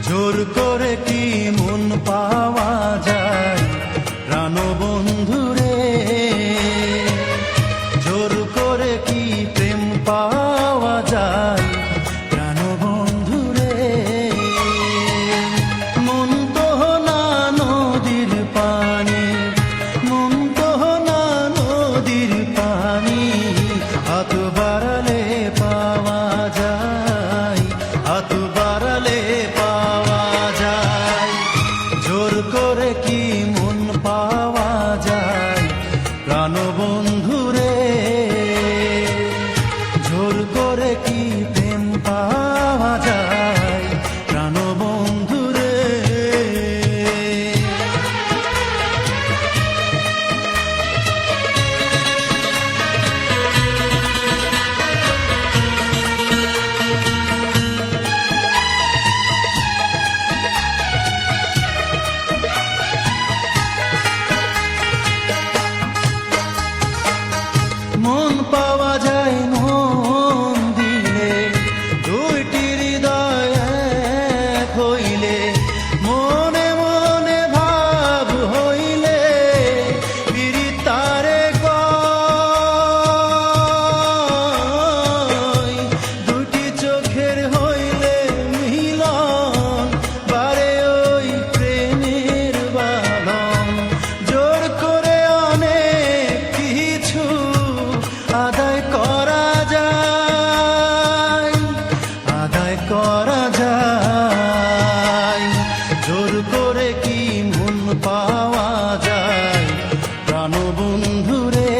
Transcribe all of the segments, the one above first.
জোর করে কি মন পাওয়া যায় প্রাণবন্ধুরে, জোর করে কি প্রেম পাওয়া যায় প্রাণবন্ধুরে। মন তো না নদীর পানি, মন তো না নদীর পানি, হাত বাড়ালে পাওয়া যায়, হাত বাড়ালে পাওয়া যায়। জোর করে কি মন পাওয়া যায় প্রাণবন্ধুরে, জোর করে কি প্রেম পাওয়া যায় প্রাণবন্ধুরে। মন পাওয়া যায় মন দিলে, দুইটি হৃদয় এক হইলে, মনে মনে ভাব হইলে পিরিতারে কয়। দুটি চোখের হইলে মিলন, বারে ওই প্রেমের বালন। জোর করে অনেক কিছু আদায় করা যায়, আদায় করা যায়। জোর করে কি মন পাওয়া যায় প্রাণবন্ধুরে,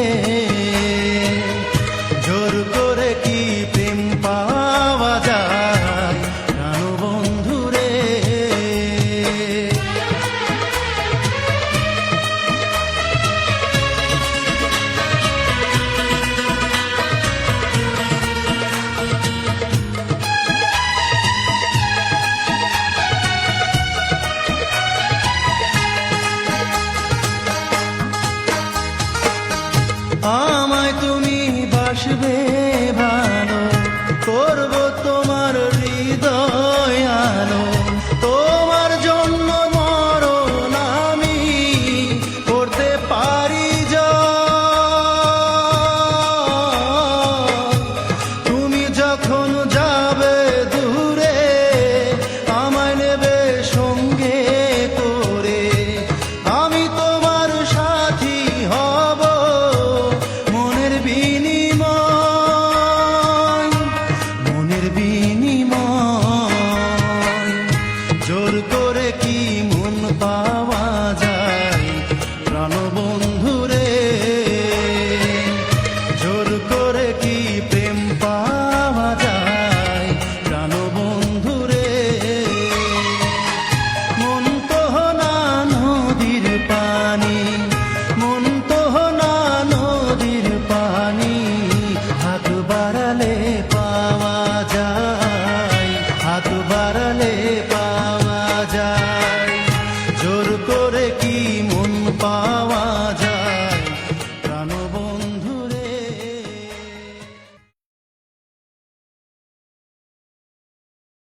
জোর করে কি প্রেম পাওয়া যায় প্রাণবন্ধুরে। আমায় তুমি বাসবে ভালো, করব তোমার হৃদয় আলো। তোমার জন্য মরণ আমি করতে পারি জয়। তুমি যখন যাবে দূরে, আমায় নেবে সঙ্গে করে, আমি তোমার সাথী হব মনের বিনিময়, মনের বিনিময়। জোর করে